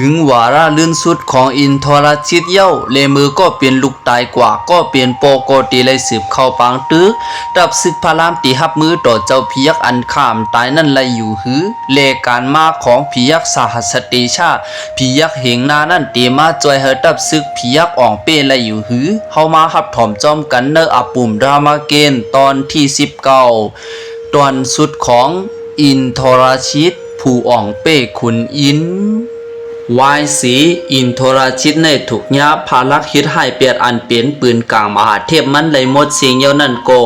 ถึงวาระลื่นสุดของอินทรชิตเย้าเลมือก็เปลี่ยนลูกตายกว่าก็เปลี่ยนโปโกตีเลยสืบเข้าปางตึกดับศึกพารามตีหับมือต่อเจ้าพิยักอันข้ามตายนั่นเลยอยู่หือเลการมาของพิยักสหัสติชาพิยักเหงนานั่นตีมาจอยเฮดับศึกพิยักอ่องเป้เลยอยู่หือเฮามาหับถ่อมจอมกันเนออปุ่มดรามาเกนตอนที่19ตอนสุดของอินทรชิตผู้อ่องเป้ขุนอินวายสีอินทรชิตในถูกยาพาลักฮิตให้เปียดอันเป็นปืนกลางมหาเทพมันเลยหมดเสียงเยานั่นก็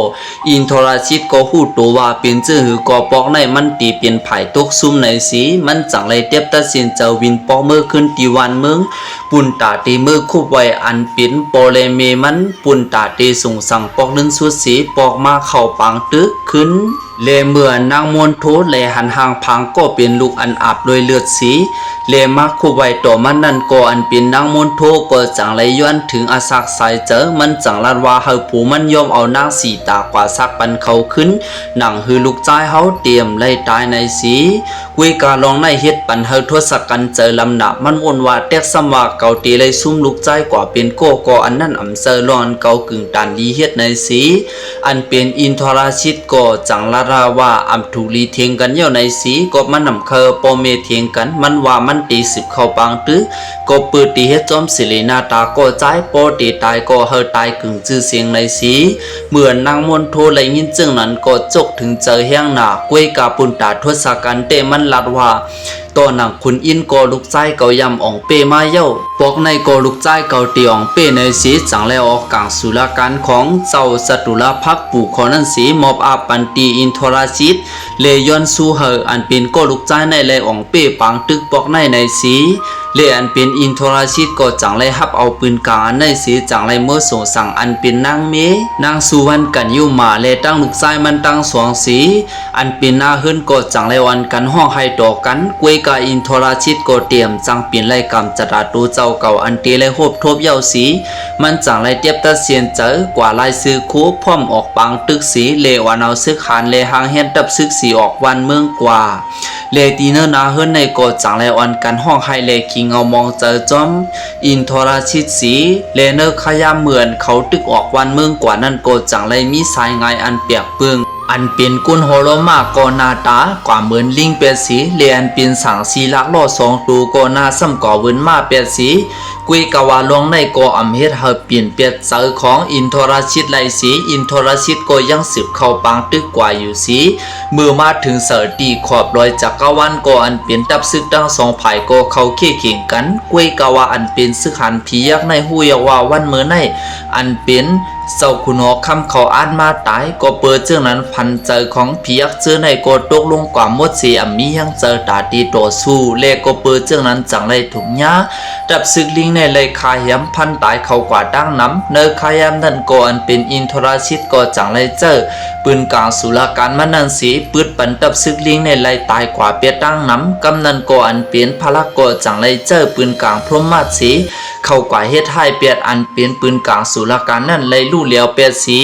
อินทรชิตก็หูตัวว่าเป็นจื้อหือก็ปอกในมันตีเป็นไผ่ตกซุ่มในสีมันจังเลยเทียบตัดสินเจ้าวินปอกมือขึ้นตีวันเมืองปุ่นตาตีมือคุบไว้อันเป็นโปเลเมมันปุ่นตาตีส่งสั่งปอกนึ่งสุดสีปอกมาเข้าปังตึกขึ้นเลเมื่อนางมวนโทเลหันหางพังก็เป็นลูกอันอาบโดยเลือดสีเลมาคุไว้ต่อมันนั่นก็อันเป็นนางมวนโทก็จังเลยย้อนถึงอาศักสายเจอมันจังลาดว่าเฮาผู้มันยอมเอานางสีตากว่าซักปันเขาขึ้นหนังฮือลูกใจเฮาเตรียมไล่ตายในสีกุยกาลองในเฮ็ดปันเฮาทศกันเจอลำหนักมันวนว่าแตกสำว่าเก่าตีเลยซุ่มลูกใจกว่าเป็นโกก็อันนั้นอำเซอรอนเก่ากึ่งตันดีเฮ็ดในสีอันเป็นอินทรชิตก็จังลาราว่าอัมทุลีเทียงกันเย่าในสีก็มันนำเคอปอเมเทียงกันมันว่ามันตีสิบเข้าปังตื้อก็เปิดตีเฮ็ดจอมสิเลนาตาก็ใจปอตีตายก็เฮอตายกึ่งจื้อเสียงในสีเหมือนนางมนโทเลยยินจึงนั้นก็จกถึงเจอแห้งหนากวยกาปุนตาทศกันเตมันลัดว่าตอนหนังคุณอินก็ลูกใจเกายำอ่องเป้มาเย้าปอกในก็ลูกใจเกาตีอ่องเป้ในสีจังแล้วออกกลางสุรการของเจ้าสตุลพักปู่ขอนั้นสีมอบอาปันตีอินทรชิตเลยย้อนสู้เฮออันเป็นก็ลูกใจในเลยอ่องเป้ปังตึกปอกในสีเลยอันเป็นอินทรชิตก็จังเลยฮับเอาปืนกลางอันในสีจังเลยเมื่อส่งสั่งอันเป็นนางเมนางสุวรรณกันอยู่มาเลยตั้งลูกใจมันตั้งสองสีอันเป็นหน้าหื้นก็จังเลยวันกันห้องให้ต่อกันกวยกาอินทรชิตก็เตรียมจังเปลี่ยนไล่กำจัดาตูเจ้าเก่าอันเตเลยโหบทบเย้าสีมันจังเลยเทียบตะเสียนเจอกว่าลายซื้อคู่พร้อมออกปังตึกสีเลวันเอาซึกหานเลหางเฮ็ดดับซึกสีออกวันเมืองกว่าเลตีเนอร์นาเฮิรนในก็จังเลยวันกันห้องให้เลคิงเอามองเจอจอมอินทรชิตสีเลเนอร์ขยามเหมือนเขาตึกออกวันเมืองกว่านั่นก็จังเลยมีสายไงอันเปียกเปื้องอันเป็นกุนโฮโลมากก็นาตากว่าเหมือนลิงเปียสีเลียนเป็นสังสีลักล่อสองตูก็นาซ้ำก่อเวินมาเปียสีกุยกาวาลงในก็อำเฮ็ดเฮาเปลี่ยนเปียดเจอของอินทรชิตไลสีอินทรชิตก็ยังสืบเข้าปังตึกกว่าอยู่สีเมื่อมาถึงเสตีขอบรอยจักรวาลก็อันเป็นตับซึกทั้งสองฝ่ายก็เข้าเคียงเคียงกันกุยกาวาอันเป็นซึกหันผียักษ์ในหูยว่าวันเมื่อในอันเป็นเจ้าคุณหอคำเขาอ่านมาตายก็เปิดเจ้านั้นพันเจอของผียักษ์เจอในก็ตกลงกว่าหมดสีอัมมียังเจอตาตีต่อสู้เลก็เปิดเจ้านั้นจังเลยถุงยาดับซึกลิงในเลยคายย้ำพันตายเขากว่าดังน้ำเนอคายย้ำนั่นก็อันเป็นอินทรชิตก็จังเลยเจอปืนกลางสุรการมันนันสีปืดปันดับซึกลิงในเลยตายกว่าเปียดังน้ำกำนันก็อันเป็นพลักก็จังเลยเจอปืนกลางพรหมมาสีเข้ากว่าเฮ็ดให้เปียดอันเป็นปืนกลางสุรการนั่นเลยลู่เหลียวเปียดสี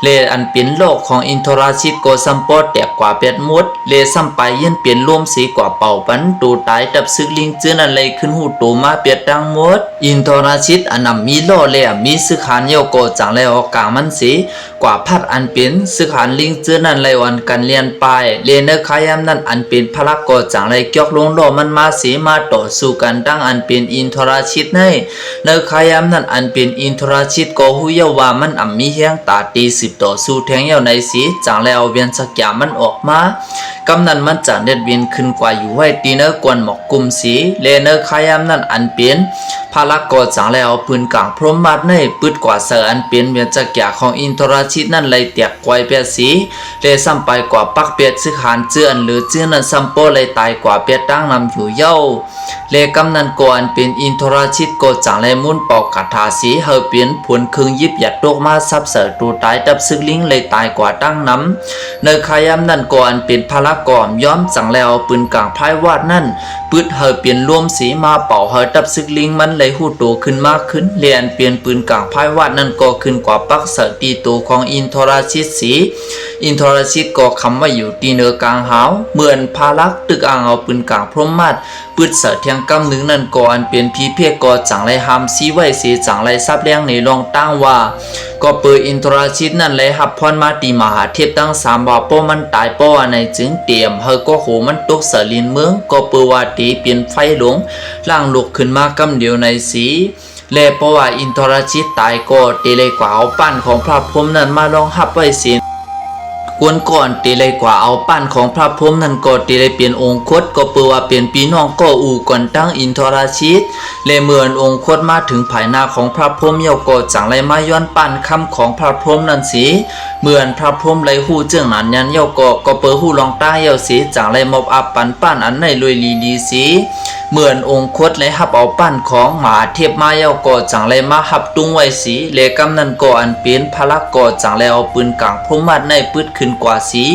เลอันเป็นโลกของอินทรชิตก็ซัมปอแตกกว่าเปียดมดเลซัมไปยันเปลี่ยนร่วมสีกว่าเป่าปันตูตายดับซึกลิงเจือนั่นเลยขึ้นหูตูมาเปียดดังมดอินทรชิตอันนำมีโลเลมีซึกหานโยโกจังเลยออกกลางมันสีกว่าพัดอันเป็นซึกหานลิงเจือนั่นเลยวันกันเลียนไปเลเนอร์คายามนั่นอันเป็นพลักก็จังเลยเกี่ยวลงโลมันมาสีมาต่อสู้กันดังอันเป็นอินทรชิตในเนอคายามนั่นอันเป็นอินทรชิตก็หูเยาว่ามันมีเฮียงตาตีสิบต่อสู้แทงเยาในสีจังแล้วเวียนสักอย่างมันออกมากำนันมันจังเด็ดเวียนขึ้นกว่าอยู่ไว้ตีเนอร์กวนหมอกกุมสีเลเนอคายามนั่นอันเป็นพลักก็จังแล้วปืนกลางพรหมมาดในปืดกว่าเสืออันเป็นเวียนสักอย่างของอินทรชิตนั่นเลยเตียกไว้เปียสีเลซ้ำไปกว่าปักเปียดซึกหานเจือนหรือเจือนั้นซ้ำโปเลยตายกว่าเปียดตั้งนำอยู่เย้าเลกำนันก่อนเป็นอินทรชิตก็จังเลยมุนปอกคาถาสีเฮาเปลี่ยนผลคึงยิบหยัดโตกมาซับเสือตูตายดับซึกลิงเลยตายกว่าตั้งน้ำเนอคายามนั่นก่อนเป็นพลักก่อมย้อมจังแล้วปืนกลางพายวาดนั่นปืดเฮาเปลี่ยนร่วมสีมาเป่าเฮาดับซึกลิงมันเลยหูโตขึ้นมากขึ้นเลียนเปลี่ยนปืนกลางพายวาดนั่นก็ขึ้นกว่าปักเสือตีโตของอินทรชิตสีอินทรชิตก็คำว่าอยู่ตีเนอกลางหาวเหมือนพลักตึกอ่างเอาปืนกลางพรหมมาด ปืดเสเทียงกำนึงนั่นก่ออันเป็นพีเพียก่อจังไรหามซีไว้สีจังไรซับเลี้ยงในรองตั้งว่าก็เปิดอินทราชิตนั่นเลยหับพรมาตีมหาเทพตั้ง3ว่าป้อมันตายป้อในจึงเตรียมเฮอก็โหมันตกเสลินเมืองก็เปิดว่าตีเปลี่ยนไฟหลงล่างลุกขึ้นมากำเดียวในสีและเพราะว่าอินทราชิตตายก็เตเลยกว่าเอาปั้นของพระพรหมนั้นมาลองหับไว้เสียกวนก่อนตีเลยกว่าเอาปั้นของพระพรหมนั้นก็ตีเลยเปลี่ยนองค์คตก็เปิดว่าเปลี่ยนปีน้องก็อู่ก่อนตั้งอินทราชิตและเมื่อองค์คตมาถึงภายหน้าของพระพรหมเยาก็จังไรมาย้อนปั้นคำของพระพรหมนั้นสีเมื่อพระพรหมไรหู้เจื้องนั้นยันเยาก็เปิดหู้ลองตาเยาสีจังไรมอบอับปั้นอันในลุยลีดีสีเมื่อองค์คตเลยหับเอาปั้นของหมาเทพมาเยาก็จังไรมาหับตุ้งไว้สีเลกำนั้นก็อันเป็นพลักก็จังไรเอาปืนกลางพรหมัดในปืดขึ้นกว่าสี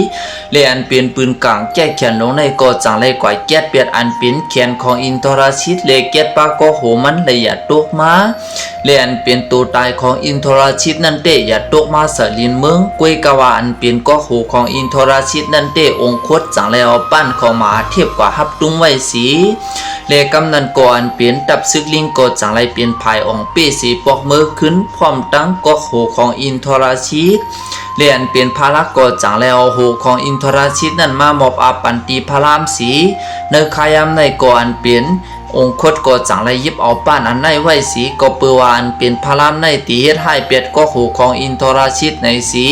เลอันเป็นปืนกลางแก้แขนลงในก็จังไรกว่าแก้เปียดอันเป็นแขนของอินทราชิตเลแก้ปาก็โหมันเลยอย่าตกมาเลอันเป็นตัวตายของอินทราชิตนั่นเตอย่าตกมาเสลินเมืองกวยกาวาอันเป็นก็โหของอินทราชิตนั่นเตองค์คตจังไรเอาปั้นของหมาเทียบกว่าหับตุ้งไว้สีเลกำนันก่อนเปลี่ยนตับซึกลิงก็จังไรเปลี่ยนภายองเป้สีปอกมือขึ้นพร้อมตั้งก็โหของอินทราชิตเลียนเปลี่ยนพารักก็จังแล้วโหของอินทราชิตนั้นมามอบอาปันตีพระรามสีเนคายามในก่อนเปลี่ยนองค์คตก็จังไรยิบเอาป้านอันในไว้สีก็เปวานเป็นพระรามในตีเฮ็ดให้เปียดก็โหของอินทราชิตในสี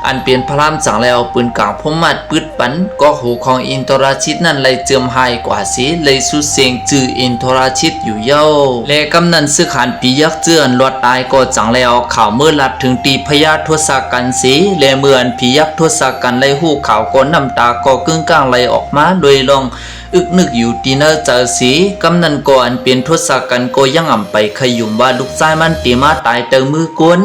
อันเป็นพระรามจังแล้วปืนกลางพมมัดปืดปันก็โหของอินทราชิตนั้นเลยเจิมให้กว่าสีเลยสุเสียงจื่ออินทราชิตอยู่เย้าและกำนันซึกหันปียักเจือนลวดตายก็จังแล้วข่าวเมื่อลัดถึงตีพญาทศกัณฐ์สีและเมื่อนปียักทศกัณฐ์เลยหู้ข่าวก็น้ำตาก็กึ่งกลางไหลออกมาโดยลองอึกนึกอยู่ตีเนอเจอสีกำนันก่อนเป็นทศกัณฐ์ก็ยังอ่ำไปขยุ่มว่าลูกชายมันตีมาตายเติมมือกวน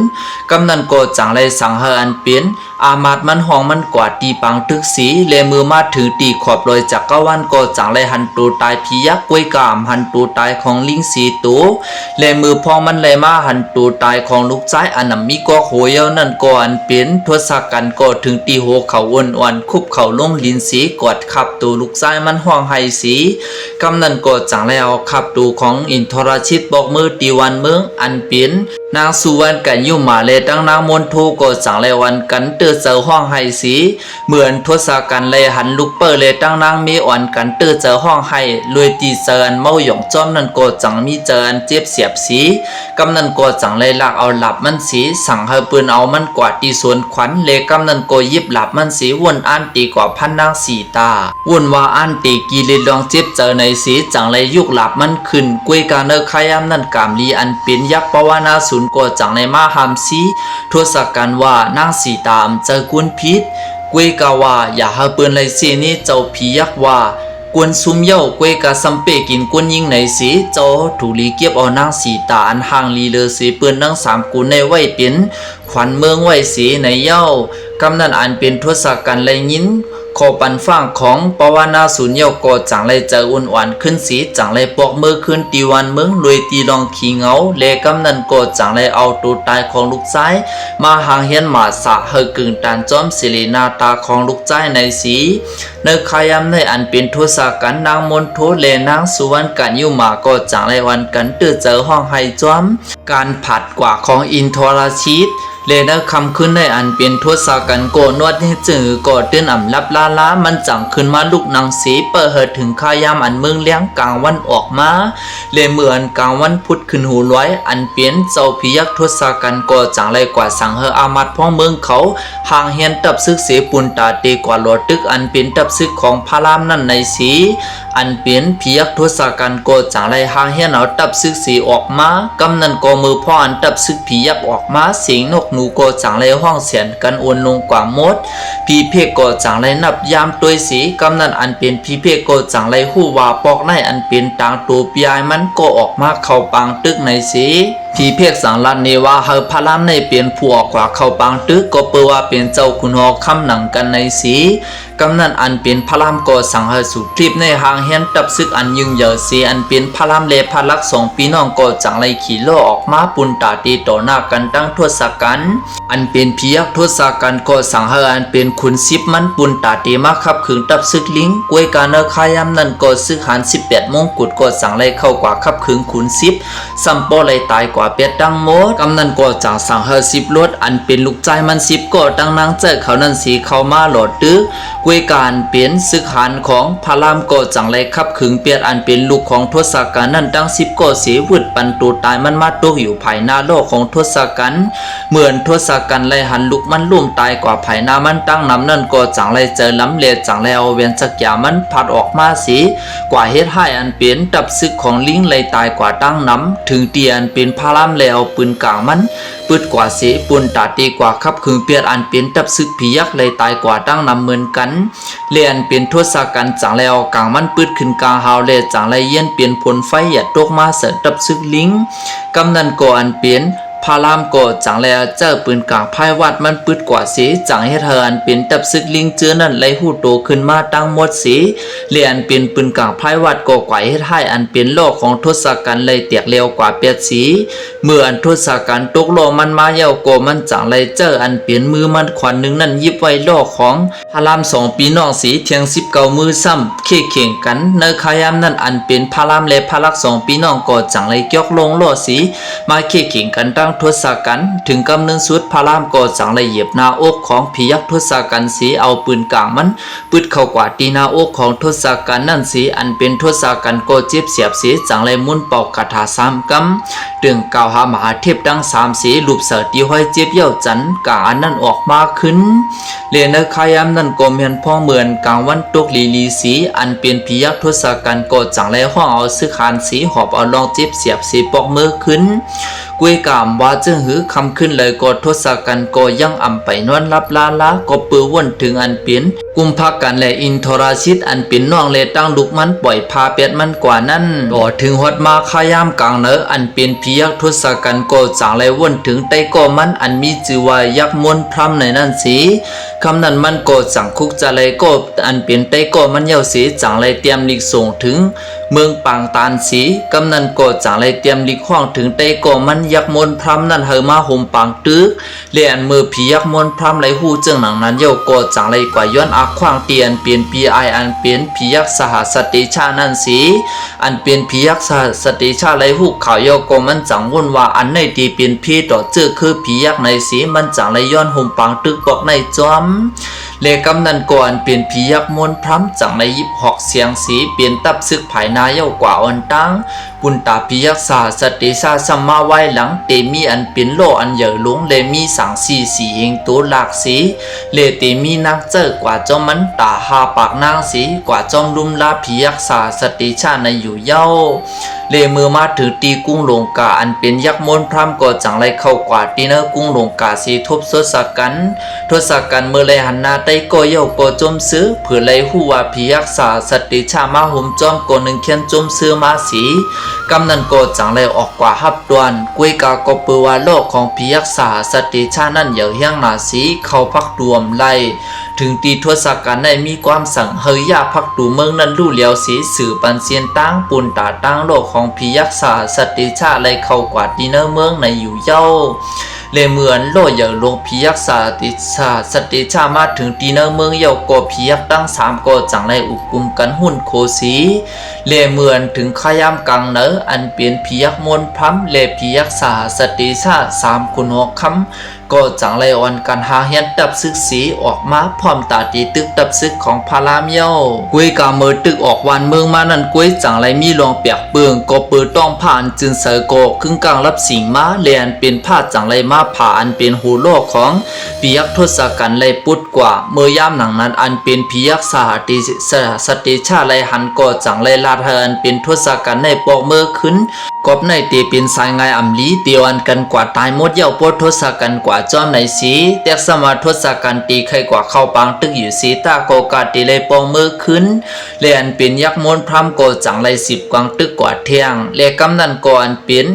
กำนันก็จังไรสังหารอันเป็นอามาดมันห้องมันกว่าตีปังตึกสีเลมือมาถือตีขอบลอยจากกวันก็จังไรหันตูตายพิยักกวยกามหันตูตายของลิงสีตัวเลมือพองมันเลยมาหันตูตายของลูกชายอันนำมีก็โหยเอานั่นก่อนเป็นทศกัณฐ์ก็ถึงตีโหเขาอ้วนคุบเขาลงลินสีกอดขับตัวลูกชายมันห้องไห้สีกำนันก็จังแล้วขับตัวของอินทรชิตบอกมือตีวันเมืองอันเป็นนางสุวรรณกันยุ่มาเลยตั้งนางมนโทก็จังเลยวันกันเตอเจอห้องไห้สีเหมือนทศกัณฐ์เลยหันลุกเปิดเลยตั้งนางมีอ่อนกันเตอเจอห้องไห้ลวยตีเจออันเมาหยองจอมนั่นก็จังมีเจออันเจ็บเสียบสีกำนันก็จังเลยลักเอาหลับมันสีสั่งให้ปืนเอามันกว่าตีสวนขวัญเลยกำนันก็ยิบหลับมันสีวนอันตีกว่าพันนางสีตาวนว่าอันตีกีเลยลองเจ็บเจอในสีจังเลยยุกหลับมันขึ้นกุยกาเนอขยามนั่นกามลีอันเป็นยักษ์ปวานาสุนก็จังในมาหามสีทศกัณฐ์ว่านางสีตามเจอกุนพิษกวยกาว่าอย่าให้ปืนเลยสีนี้เจ้าผียักษ์ว่ากวนซุมเย้ากวยกาซัมเปกินกวนยิงในสีเจ้าถูลีเก็บเอานางสีตาอันห่างลีเลอสีปืนนาง3กุนในไว้เป็นขวัญเมืองไว้สีในเย้ากำนันอันเป็นทศกัณฐ์เลยยินขอปันฟังของปวานาสุญญโกจังเลยเจออุ่นหวานขึ้นสีจังเลยปอกมือขึ้นตีวันเมืองลุยตีลองขี้เงาเลกำนันโกจังเลยเอาตัวตายของลูกชายมาหางเฮียนหมาสะเฮกึ่งตานจอมศิรินาตาของลูกชายในสีเนขายามในอันเป็นทศกัณฐ์นางมนโทเลนางสุวรรณกันยุมาก็จังเลยวันกันตื้อเจอห้องไฮจอมการผัดกว่าของอินทรชิตเลนคำขึ้นในอันเป็นทศกัณฐ์โกนวดให้จือก็เตือนอ่ำลับลามันจังขึ้นมาลูกนางสีเปิดเหิดถึงขายามอันเมืองเลี้ยงกลางวันออกมาเลเหมือนกลางวันพุธขึ้นหูร้อยอันเปลี่ยนเจ้าพิยักทศกัณฐ์ก็จังไรกว่าสังเฮอามัดพ่อเมืองเขาห่างเฮียนตับซึกเสปุนตาเตกว่าหลอดตึกอันเป็นตับซึกของพระรามนั่นในสีอันเปลี่ยนพิยักทศกัณฐ์ก็จังไรห่างเฮียนเอาตับซึกสีออกมากำนันก็มือพ่ออันตับซึกพิยักออกมาเสียงนกหนูก็จังไรห้องเสียนกันโอนลงกว่ามดพีเพกก็จังไรนับยามตัวสีกำนันอันเป็นพีเพกก็จังไรหู้ว่าปอกในอันเป็นต่างตัวปยายมันก็ออกมาเข้าปางตึกในสี ผีเพียกสังลันเนว่าเฮาพารามในเปลี่ยนผัวกว่าเข้าปังตึกก็เปว่าเป็นเจ้าคุณหอคำหนังกันในสีกำนันอันเป็นพารามก็สั่งเฮาสู่ทริปในหางเฮียนตับซึกอันยึงเหยอเสียอันเป็นพารามเลพาลักสองพี่น้องก็จังไรขี่ล้อออกมาปุนตาตีต่อหน้ากันตั้งทศกัณฐ์อันเป็นเพียกทศกัณฐ์ก็สั่งเฮาอันเป็นขุนซิบมันปุนตาตีมาขับขึงตับซึกลิงกวยกาเนคายามนั่นก็ซึกหัน18มงกุฎก็สั่งไรเข้ากว่าขับขึงขุนซิบซัมโปไรตายกว่าเป็ดดังโมดกำนันก็จังสั่งเฮา10รถอันเป็นลูกใจมัน10ก็ตั้งนางเจอเขานั่นสีเข้ามาหลอดตึกกวยการเปลี่ยนซึกหันของพารามก็จังไรขับขึงเปียดอันเป็นลูกของทศกัณฐ์นั่นตั้ง10ก็เสียวืดปันตูตายมันมาตกอยู่ภายหน้าโลกของทศกัณฐ์เหมือนทศกัณฐ์ไรหันลูกมันลุ่มตายกว่าภายหน้ามันตั้งนำนั่นก็จังไรเจอล้ำเลจังไรเอาเวียนจักยามันพัดออกมาสีกว่าเฮ็ดให้อันเปลี่ยนดับซึกของลิงไรตายกว่าตั้งนำถึงเตียนเป็นพารามแล้วปืนกลางมันปืดกว่าเสียปุนตาตีกว่าขับขึงเปียดอันเป็นดับซึกผียักษ์ไรตายกว่าตั้งนำเหมือนกันเลียนเป็นทศกัณฐ์จังแล้วกลางมันปืดขึ้นกลางหาวเลจังไรเย็นเปลี่ยนผลไฟหยัดตกมาเสดับซึกลิงกำนันก่ออันเปลี่ยนพารามก็จังแลเจ้าปืนกลางพายวัดมันปืดกว่าสีจังเฮ็ดเฮอันเป็นตับซึกลิงเจือนั่นไหลหูโตขึ้นมาตั้งหมดสีเลียนเป็นปืนกลางพายวัดก็กว่าเฮ็ดให้อันเป็นโลกของทศกัณฐ์เลยเตียกเร็วกว่าเปียดสีเมื่ออันทศกัณฐ์ตกโลมันมาเย้าโกมันจังไรเจ้าอันเปลี่ยนมือมันขวัญหนึ่งนั่นยิบไว้โลกของพาราม2ปีน้องสีเทียง19มือซ้ำเข่เข่งกันเนคายามนั่นอันเป็นพารามและพาลัก2ปีน้องก็จังไรยกลงโลสีมาเข่เข่งกันตั้งทศกัณฐ์ถึงกำเนิดสุดพารามก็จังไรเหยียบหน้าอกของผียักษ์ทศกัณฐ์สีเอาปืนกลางมันปืดเข้ากว่าตีหน้าอกของทศกัณฐ์นั่นสีอันเป็นทศกัณฐ์ก็เจ็บเสียบสีจังไรมุนเป่าคาถา3กำดึงกล่าวหามหาเทพดัง3สีรูปเสือตีห้อยเจ็บเยี่ยวจันกลางอันนั้นออกมาขึ้นเลียนคายามนั่นก็เมียนพ้องเหมือนกลางวันตกลีสีอันเป็นผียักษ์ทศกัณฐ์ก็จังไรห้องเอาซึกหานสีหอบเอาลองเจ็บเสียบสีปอกมือขึ้นกุยกามว่าจึงหือคำขึ้นเลยก็ทศกัณฐ์ก็ยังอ่ำไปนวนรับลาก็ปือวนถึงอันเปลี่ยนกุมภากันและอินทราชิตอันเป็นน้องเลตั้งลุกมันปล่อยพาเป็ดมันกว่านั้นก็ถึงหดมาขายามกลางเนออันเป็นผียักษ์ทศกัณฐ์ก็จังไรวนถึงไตก็มันอันมีชื่อว่ายักษ์มนพรำในนั่นสีคำนั้นมันก็จังคุกจะไรก็อันเป็นไตก็มันเย้าสีจังไรเตรียมลิกส่งถึงเมืองปางตานสีกำนันก็จังไรเตรียมลิกห้องถึงไตก็มันยักษ์มนพรำนั่นเฮมาห่มปางตึกเลียนมือผียักษ์มนพรำไรหูเจิงหนังนั้นเย้าก็จังไรกว่าย้อนอาขวางเตียนเปลี่ยนปีไออันเปลี่ยนผียักษ์สหสติชานั่นสีอันเป็นผียักษ์สหสติชาไรหูข่าวเย้าก็มันจังวุ่นว่าอันในที่เป็นพี่ต่อเจอคือผียักษ์ในสีมันจังไรย้อนห่มปางตึกบอกในจอมเลกำนันก่อนเปลี่ยนผียักษ์มนพรำจังในยิบหอกเสียงสีเปลี่ยนตับซึกภายนาเย้ากว่าอ่อนตั้งปุนตาผียักษ์สหสติชาสัมมาไว้หลังเตมีอันเป็นโลอันเหยอหลงเลมีสังสีเองตัวหลากสีเลเตมีนักเจอกว่าจอมมันตาหาปากนางสีกว่าจอมลุมลาผียักษ์สหสติชาในอยู่เย้าเลมือมาถือตีกุ้งหลงกาอันเป็นยักษ์มนพรำก็จังไรเข้ากว่าตีเนอกุ้งหลงกาสีทบทศกัณฐ์เมื่อไรหันหน้าไตก็เย้าก็จมซื้อเผื่อไรหูว่าผียักษ์สหสติชามาห่มจอมก็หนึ่งเขียนจมซื้อมาสีกำนันก็จังไรออกกว่าฮับดวนกุยกาก็เปือว่าโลกของผียักษ์สหสติชานั่นเหย่อเฮียงหนาสีเข้าพักดวมไล่ถึงตีทศกัณฐ์ได้มีความสั่งเฮยยาพักดูเมืองนั้นรู้เหลียวสีสื่อปันเซียนตั้งปุนตาตั้งโลกของผียักษ์สหสติชาไรเข้ากว่าดีเนอร์เมืองในอยู่เย้าเลเหมือนโลเหย่อลงผียักษ์สติชามาถึงตีเนอร์เมืองเย้าก็ผียักษ์ตั้ง3ก็จังไรอุกุมกันหุ่นโคสีเลเหมือนถึงขยามกลางเนออันเปลี่ยนผียักษ์มนพรำเลผียักษ์สติชา3คุณหกคำก็จังไรอ่อนกันหาเฮียนตับซึกสีออกมาพร้อมตาตีตึกตับซึกของพารามเย้ากุยกาเมือตึกออกวันเมืองมานั่นกุยจังไรมีลองเปียกเปืองก็เปิดต้องผ่านจึงเสอโกครึ่งกลางรับสิงมาเลียนเป็นผ้าจังไรมาผ่าอันเป็นหูโลกของผียักษ์ทศกัณฐ์ไรปุดกว่าเมื่อย่ามหนังนั้นอันเป็นผียักษ์สติชาไรหันก็จังไรลาเธออันเป็นทศกัณฐ์ในปอกเมื่อขึ้นกบในตีเป็นสายไงอำลีเตียวอันกันกว่าตายหมดเย้าปดทศกัณฐ์กว่าจอมในสีเตียกสมาทศกัณฐ์ตีใครกว่าเข้าปางตึกอยู่สีตาโกกาตีเลยปองมือขึ้นเลอันเป็นยักษ์มนพรำโกจังไร10กวางตึกกว่าเที่ยงเลกำนันก่อนเป็น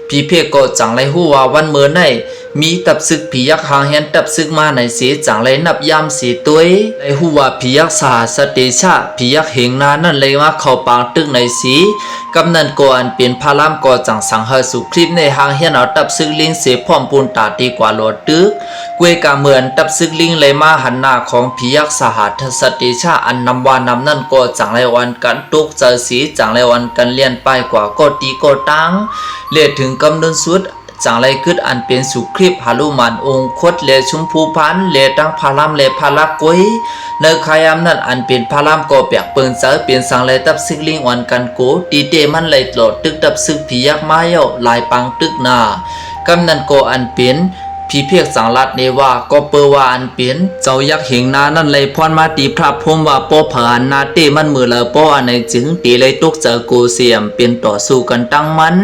ผ พี่เพก็จังไรหู้ว่าวันเมื่อไหนมีตับซึกผียักษ์หางเห็นตับซึกมาในสีจังไรนับยามสีตัวไรหู้ว่าผียักษ์สหสเตชะผียักษ์เหงนานั่นเลยมาเข้าปางตึกในสีกำนันก่อนเป็นพารามก่อจังสังหาสุคลิปในหางเห็นเอาตับซึกลิงเสพพร้อมปูนตาดีกว่าหลอดตึกกวยกาเหมือนตับซึกลิงเลยมาหันหน้าของผียักษ์สหสเตชะอันนำวานำนั่นก็จังไรวันกันตุกเจอสีจังไรวันกันเลียนไปกว่าก็ตีก็ตังเลียถึงกำนันสุดจังไรกึดอันเป็นสุคริปหาลุมันองคตเลชุมพูพันเลตั้งพารามเลพาลักกวยเนขายามนั้นอันเป็นพารามก็เปียกเปิงเจอเป็นสังไรตับซึกลิงวันกันโกตีเตมันเลยโหลดตึกตับซึกผียักษ์มาเยาลายปังตึกนากำนันก็อันเป็นพี่เพียกสังลัดเนว่าก็เปอว่าอันเปลี่ยนเจ้ายักษ์เหงนานั่นเลยพรมาตีพระพรหมว่าป้อผานนาเตมันมือละป้ออันในจึงตีเลยตกเจอโกเสียมเป็นต่อสู้กันตั้งมัน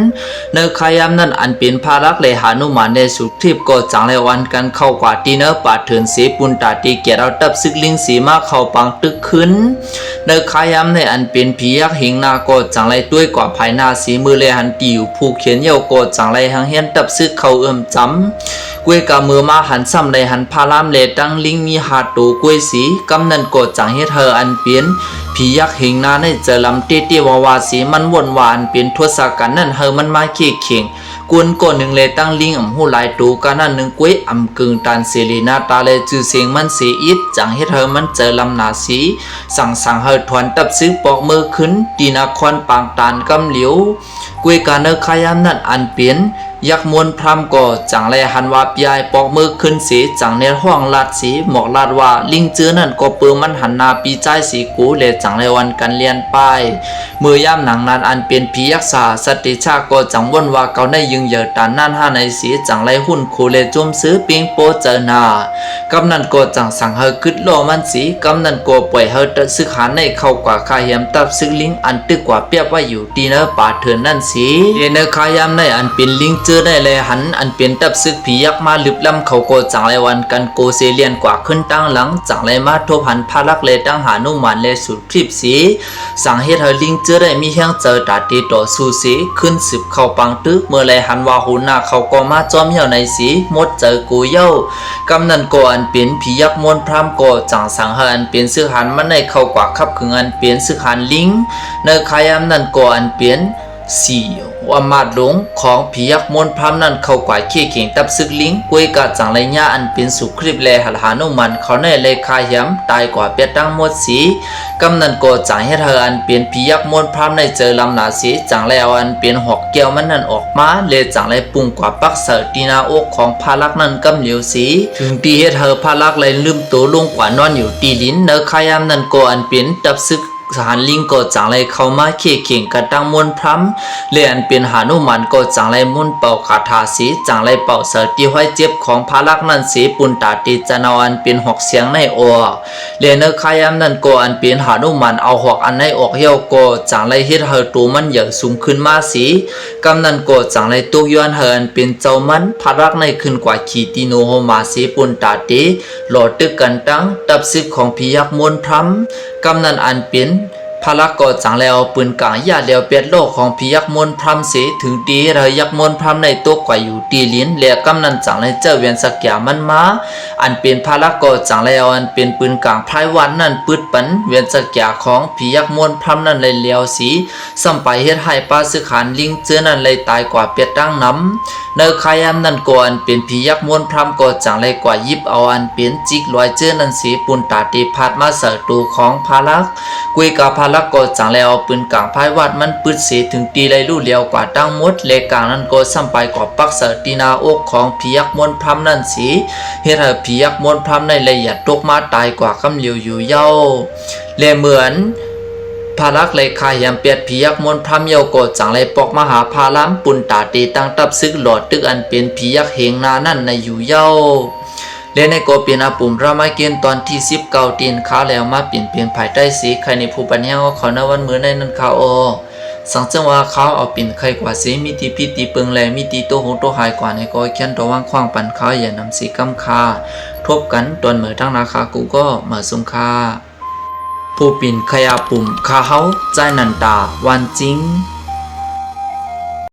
เนขายามนั่นอันเป็นภารักเลยหานุมานในสุทิพก็จังเลยวันกันเข้ากว่าตีเนอป่าเถินเสปุนตาตีเกียรเอาตับซึกลิงสีมาเข้าปังตึกขึ้นเนขายามในอันเป็นผียักษ์เหงนาก็จังเลยด้วยกว่าภายหน้าสีมือเลยหันตีอยู่ผู้เขียนเยาก็จังเลยหังเฮียนตับซึกเข้าจำกวยกามือมาหันซ้ำในหันพารามเลตั้งลิงมีหาตูกวยสีกำนันกดจังเฮ็ดเธออันเปลี่ยนผียักษ์เหงนาในเจอลำเตี้ยวาวาสีมันวนวานเป็นทศกัณฐ์นั่นเฮอมันมาเคียเข่งกวนก่อนหนึ่งเลยตั้งลิงหูหลายตูกันนั่นหนึ่งกวยกึ่งตันเสรีนาตาเลยจือเสียงมันเสียอิดจังเฮ็ดเธอมันเจอลำนาสีสั่งเฮอถอนตับซื้อปอกมือขึ้นตีนาคอนปางตานกำเหลียวกวยกาเนขายามนั่นอันเปลี่ยนยักมวนพรำก่อจังไรหันว่าปยายปอกมือขึ้นสีจังในห้องลาดสีหมอกลาดว่าลิงเจือนั่นก็เปือมันหันนาปีใจสีกูเลจังไรวันกันเลียนไปมือย่ำหนังนั้นอันเป็นผียักษ์สาสติชาก็จังวนว่าเกาในยึงเหยอตานนั่นห้าในสีจังไรหุ่นคูเลจุมซื้อปิงโปเจอนากำนันก็จังสั่งเฮกึดโลมันสีกำนันก็ปล่อยเฮตซึกหาในเข้ากว่าคาเหียมตับซึกลิงอันตึกกว่าเปียบว่าอยู่ดีเนอป่าเถินนั่นสีเนคายามในอันเป็นลิงเจอได้เลยหันอันเป็นตับซึกผียักษ์มาลึบล้ำเขาโกจังไรวันกันโกเซเลียนกว่าขึ้นตั้งหลังจังไรมาทบหันพาลักเลยตั้งหานุมันเลยสุดพริบสีสั่งเฮ็ดเฮลิงเจอได้มีเฮียงเจอตาตีต่อสู้สีขึ้นสืบเข้าปังตึกเมื่อไรหันว่าหูหน้าเขาก็มาจอมเหี่ยวในสีมดเจอกูเย้ากำนันโกอันเป็นผียักษ์มวนพรามโกจังสังเฮอันเป็นซึกหันมันในเข้ากว่าขับขึงอันเป็นซึกหันลิงเนขายามนันโกอันเป็นสี่ว่ามาดหลงของผียักษ์มนพรำนั้นเข้ากว่าเขี้ยเข่งตับซึกลิงกวยกาจังไรญาอันเป็นสุคริบแลหัหานุมันเขาในเลยคายย้ำตายกว่าเปียตั้งหมดสีกำนันโกจังให้เธออันเป็นผียักษ์มนพรำในเจอลำหนาสีจังไรอันเป็นหอกแก้วมันนั่นออกมาเลยจังไรปุ่งกว่าปักเสตีนาอกของพาลักนั้นกำเหลียวสีถึงตีให้เธอพาลักเลยลืมตัวลงกว่านอนอยู่ตีลิ้นเนคายามนันโกอันเป็นตับซึกสหารลิงก็จังไรเข้ามาเขี่ยเข่งกระตั้งมวนพรำเลียนเป็นหานุมันก็จังไรมุนเป่าคาถาสีจังไรเป่าเสตีห้อยเจ็บของพาลักนั่นสีปุนตาติจนาอันเป็นหอกเสียงในอเลียนขายามนั่นก็อันเป็นหานุมันเอาหอกอันในออกเหี่ยวก็จังไรเฮ็ดเฮตูมันใหญ่สูงขึ้นมาสีกำนันก็จังไรตุกย้อนเฮอันเป็นเจ้ามันพาลักในขึ้นกว่าขีติโนโฮมาสีปุนตาติหลอดตึกกันตั้งตับซึกของพิยักมวนพรำกำนันอันเป็นพาลักก็จังแล้วปืนกลางยาเลียวเปียดโลกของพิยักมนพรำเสถึงดีเรายักมนพรำในตัวกว่าอยู่ตีลิ้นเลียกำนันจังเลยเจ้าเวียนสักยามันมาอันเป็นพาลักก็จังแล้วอันเป็นปืนกลางพายวันนั่นปืดปันเวียนสักยาของพิยักมนพรำนั่นเลยเลียวสีสัมไปเฮ็ดให้ปาสึกหันลิงเจอนั่นเลยตายกว่าเปียดตั้งน้ำเนขายามนั่นก็อันเป็นพิยักมนพรำก็จังเลยกว่ายิบเอาอันเป็นจิกลอยเจอนั่นสีปุนตาตีพัดมาเสตูของพาลักกุยกาพาลักก็จังแล้วปืนกลางพายวัดมันปืดเสียถึงตีเลยลู่เลียวกว่าตั้งมดเลกลางนั้นก็ซ้ำไปกว่าปักเสตีนาอกของพิยักมนพรำนั่นสีเฮ็ดให้พิยักมนพรำในละเอียดตกมาตายกว่าคำเหลียวอยู่เย้าเลเหมือนพาลักเลยคายยำเปียดพิยักมนพรำเยาโกจังเลยปอกมหาพาล้ำปุนตาตีตั้งตับซึกหลอดตึกอันเป็นพิยักเหงนานั่นในอยู่เย้าและในก็เป็นอาปุ่มรามาเกณฑ์ตอนที่19ตีนข้าวแล้วมาเปลี่ยนเปลี่ยนภายใต้สีใครในผู้ปัญญาขอในวันมื้อในนั้นข้าวสังจังว่าข้าวเอาปิ่นใครกว่าสีมีตีพี่ตีเปิงแลมีตีโตหงโตหายกว่าในก็เขียนตัวว่างขว้างปันข้าวอย่านำสีกำคาทบกันตอนเหมือทั้งราคากูก็เหมือสงค่าผู้ปิ่นขยาปุ่มข้าเฮาใจนันตาวันจริง